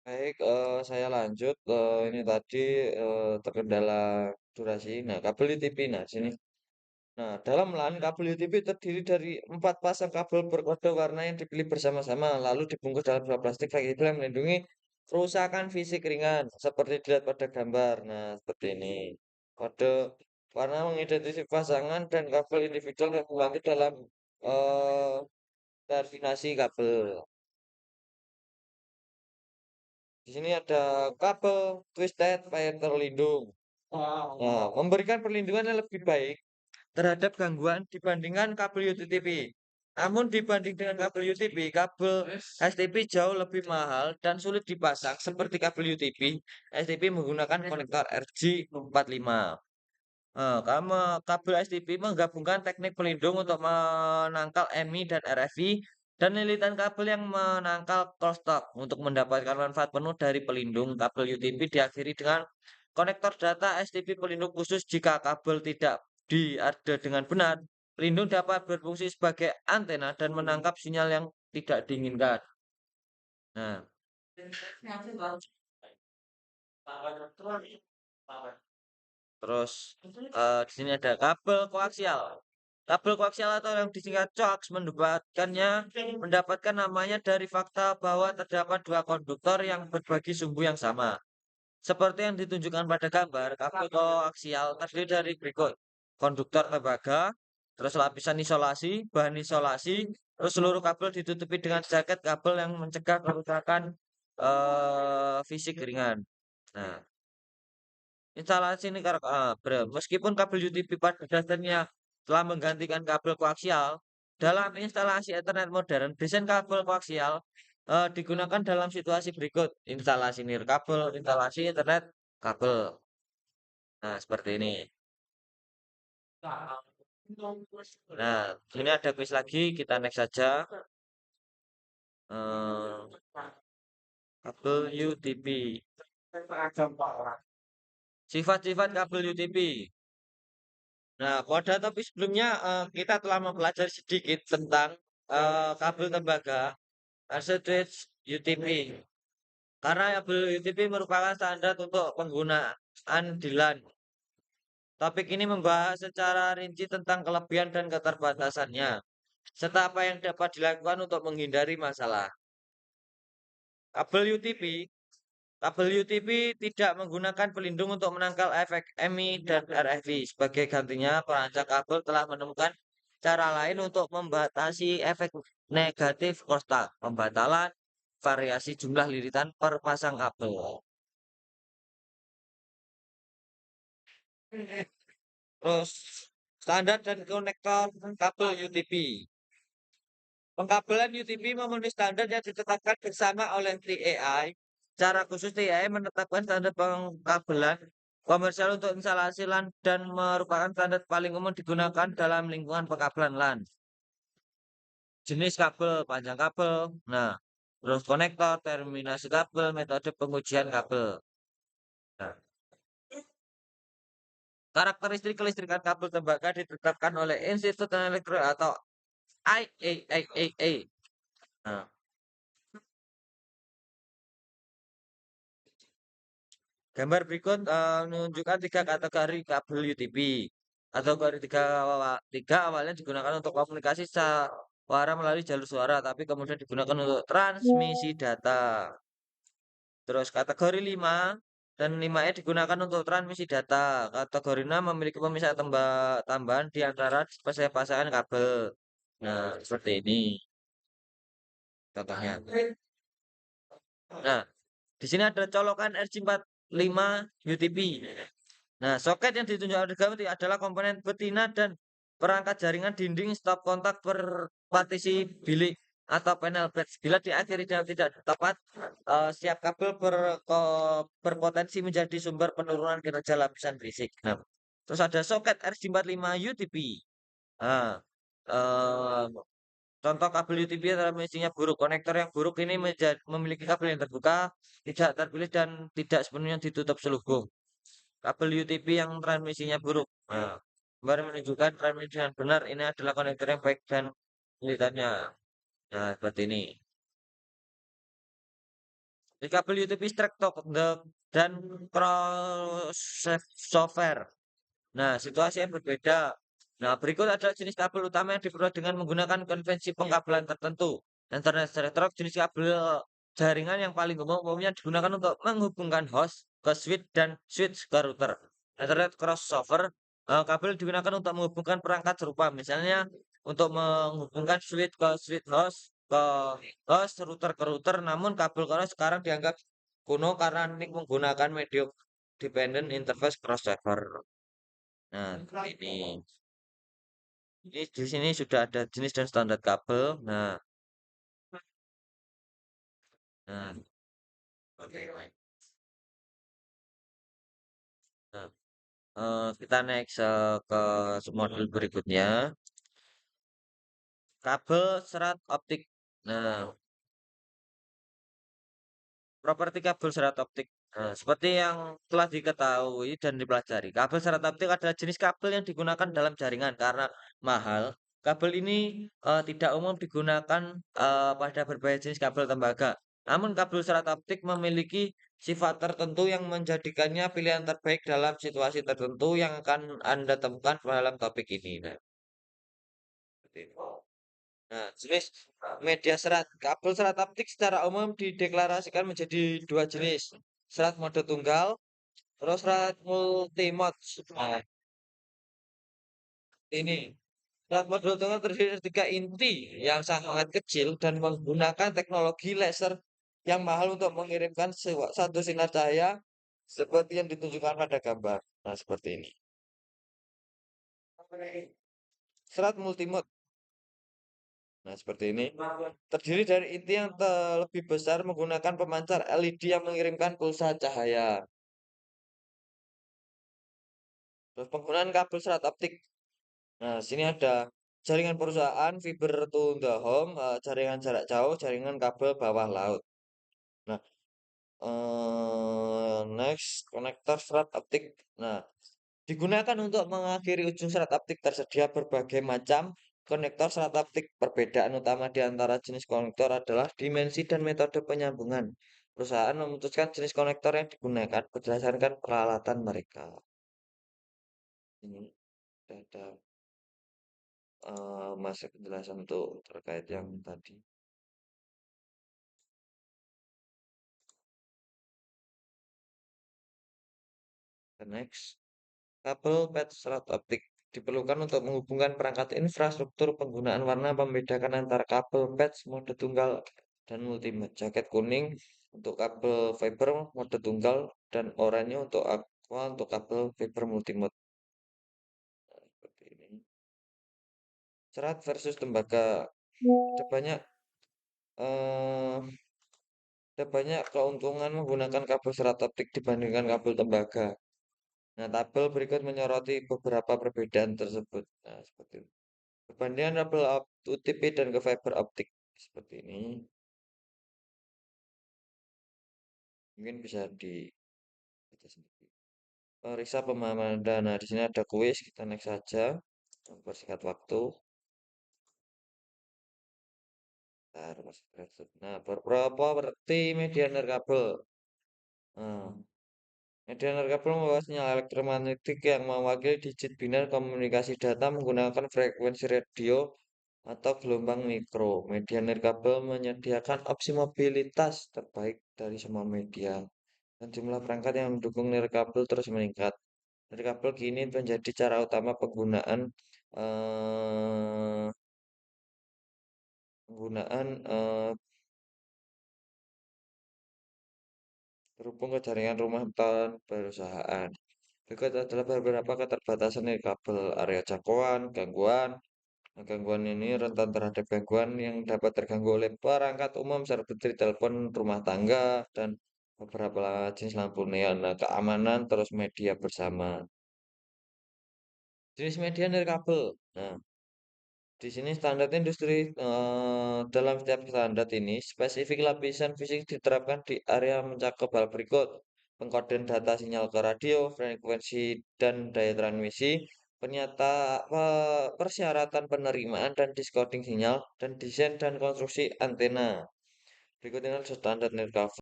Baik, saya lanjut. Ini tadi terkendala durasi. Nah, kabel UTP. Nah, sini. Nah, dalam LAN, kabel UTP terdiri dari 4 pasang kabel berkode warna yang dipilih bersama-sama, lalu dibungkus dalam sebuah plastik fleksibel yang melindungi kerusakan fisik ringan, seperti dilihat pada gambar. Nah, seperti ini. Kode warna mengidentifikasi pasangan dan kabel individual yang dibantu dalam eh terminasi kabel. Di sini ada kabel twisted pair terlindung. Nah, memberikan perlindungan yang lebih baik terhadap gangguan dibandingkan kabel UTP. Namun dibanding dengan kabel UTP, kabel STP jauh lebih mahal dan sulit dipasang seperti kabel UTP. STP menggunakan konektor RJ45. Karena kabel STP menggabungkan teknik pelindung untuk menangkal MI dan RFI dan lilitan kabel yang menangkal crosstalk untuk mendapatkan manfaat penuh dari pelindung. Kabel UTP diakhiri dengan konektor data STP pelindung khusus jika kabel tidak diada dengan benar. Pelindung dapat berfungsi sebagai antena dan menangkap sinyal yang tidak diinginkan. Nah, terus di sini ada kabel koaksial. Kabel koaksial atau yang disingkat coax mendapatkan namanya dari fakta bahwa terdapat dua konduktor yang berbagi sumbu yang sama. Seperti yang ditunjukkan pada gambar, kabel koaksial terdiri dari berikut: konduktor tembaga, terus lapisan isolasi, bahan isolasi, terus seluruh kabel ditutupi dengan jaket kabel yang mencegah kerusakan fisik ringan. Nah, instalasi ini meskipun kabel UTP pada dasarnya telah menggantikan kabel koaksial, dalam instalasi Ethernet modern, desain kabel koaksial digunakan dalam situasi berikut: instalasi nirkabel, instalasi Ethernet kabel. Nah, seperti ini. Nah, ini ada quiz lagi, kita next saja. Eh, kabel UTP. Sifat-sifat kabel UTP. Nah, pada topik sebelumnya kita telah mempelajari sedikit tentang kabel tembaga Arcetrage UTP. Karena kabel UTP merupakan standar untuk penggunaan di LAN. Topik ini membahas secara rinci tentang kelebihan dan keterbatasannya, serta apa yang dapat dilakukan untuk menghindari masalah. Kabel UTP Kabel UTP tidak menggunakan pelindung untuk menangkal efek MI dan RFI. Sebagai gantinya, perancang kabel telah menemukan cara lain untuk membatasi efek negatif kostak, pembatalan, variasi jumlah liritan per pasang kabel. Terus, standar dan konektor kabel UTP. Pengkabelan UTP memenuhi standar yang ditetapkan bersama oleh TAI. Secara khusus TAI menetapkan standar pengkabelan komersial untuk instalasi LAN dan merupakan standar paling umum digunakan dalam lingkungan pengkabelan LAN. Jenis kabel, panjang kabel, nah, terus konektor, terminasi kabel, metode pengujian kabel. Nah, karakteristik kelistrikan kabel tembaga ditetapkan oleh Institut Elektro atau IAAA. Nah, gambar berikut menunjukkan tiga kategori kabel UTP. Kategori tiga awalnya digunakan untuk komunikasi suara melalui jalur suara, tapi kemudian digunakan untuk transmisi data. Terus kategori 5 dan 5E digunakan untuk transmisi data. Kategori 6 memiliki pemisah tambahan di antara pasangan kabel. Nah, seperti ini contohnya. Nah, di sini ada colokan RJ45 UTP. Nah, soket yang ditunjukkan di gambar adalah komponen betina dan perangkat jaringan dinding stop kontak per partisi bilik atau panel batch. Bila diakhiri dengan tidak tepat, siap kabel berpotensi menjadi sumber penurunan kinerja lapisan fisik. Nah, terus ada soket RJ45 UTP. Nah, eh, contoh kabel UTP transmisinya buruk. Konektor yang buruk ini memiliki kabel yang terbuka, tidak terpilih dan tidak sepenuhnya ditutup selubung. Kabel UTP yang transmisinya buruk. Nah, kemarin menunjukkan transmisi yang benar ini adalah konektor yang baik dan militannya. Nah, seperti ini. Di kabel UTP strike talk dan crossover. Nah, situasi yang berbeda. Nah, berikut adalah jenis kabel utama yang diperoleh dengan menggunakan konvensi pengkabelan tertentu. Ethernet Threadlock jenis kabel jaringan yang paling umumnya digunakan untuk menghubungkan host ke switch dan switch ke router. Ethernet crossover kabel digunakan untuk menghubungkan perangkat serupa, misalnya untuk menghubungkan switch ke switch host ke host router ke router. Namun kabel karena sekarang dianggap kuno karena NIC menggunakan medium dependent interface crossover. Nah, ini di sini sudah ada jenis dan standar kabel. Nah, oke. Nah, kita next ke modul berikutnya. Kabel serat optik. Nah, properti kabel serat optik. Nah, seperti yang telah diketahui dan dipelajari, kabel serat optik adalah jenis kabel yang digunakan dalam jaringan karena mahal. Kabel ini tidak umum digunakan pada berbagai jenis kabel tembaga. Namun kabel serat optik memiliki sifat tertentu yang menjadikannya pilihan terbaik dalam situasi tertentu yang akan Anda temukan dalam topik ini. Nah, seperti itu. Nah, jenis media serat. Kabel serat optik secara umum dideklarasikan menjadi dua jenis. Serat mode tunggal, terus serat multimode. Nah, ini. Serat mode tunggal terdiri dari tiga inti yang sangat kecil dan menggunakan teknologi laser yang mahal untuk mengirimkan satu sinar cahaya seperti yang ditunjukkan pada gambar. Nah, seperti ini. Serat multimode. Nah, seperti ini. Terdiri dari inti yang lebih besar menggunakan pemancar LED yang mengirimkan pulsa cahaya. Terus penggunaan kabel serat optik. Nah, sini ada jaringan perusahaan, fiber to the home, jaringan jarak jauh, jaringan kabel bawah laut. Nah, next konektor serat optik. Nah, digunakan untuk mengakhiri ujung serat optik tersedia berbagai macam konektor serat optik. Perbedaan utama di antara jenis konektor adalah dimensi dan metode penyambungan. Perusahaan memutuskan jenis konektor yang digunakan berdasarkan peralatan mereka. Ini ada masih penjelasan untuk terkait yang tadi. Next, kabel pet serat optik diperlukan untuk menghubungkan perangkat infrastruktur. Penggunaan warna membedakan antara kabel patch mode tunggal dan multimode. Jaket kuning untuk kabel fiber mode tunggal dan oranye untuk aqua untuk kabel fiber multimode. Nah, seperti ini. Serat versus tembaga. Ada banyak eh, ada banyak keuntungan menggunakan kabel serat optik dibandingkan kabel tembaga. Nah, tabel berikut menyoroti beberapa perbedaan tersebut. Nah, seperti itu. Perbandingan kabel UTP dan ke fiber optik seperti ini. Mungkin bisa dibaca sendiri. Periksa pemahaman Anda. Nah, di sini ada kuis, kita next saja. Mempersingkat waktu. Bentar, masih tertutup. Nah, berarti media nirkabel. Nah, media nirkabel membawa sinyal elektromagnetik yang mewakili digit biner komunikasi data menggunakan frekuensi radio atau gelombang mikro. Media nirkabel menyediakan opsi mobilitas terbaik dari semua media. Dan jumlah perangkat yang mendukung nirkabel terus meningkat. Nirkabel kini menjadi cara utama penggunaan eh, penggunaan terhubung ke jaringan rumah dan perusahaan. Berikut adalah beberapa keterbatasan nirkabel, area jangkauan, gangguan. Nah, gangguan ini rentan terhadap gangguan yang dapat terganggu oleh perangkat umum seperti telepon rumah tangga dan beberapa jenis lampu neon. Nah, keamanan terus media bersama. Jenis media nirkabel. Nah, di sini standar industri dalam setiap standar ini spesifik lapisan fisik diterapkan di area mencakup hal berikut: pengkodean data sinyal ke radio, frekuensi dan daya transmisi, persyaratan penerimaan dan decoding sinyal, dan desain dan konstruksi antena. Berikut ini adalah standar nirkabel.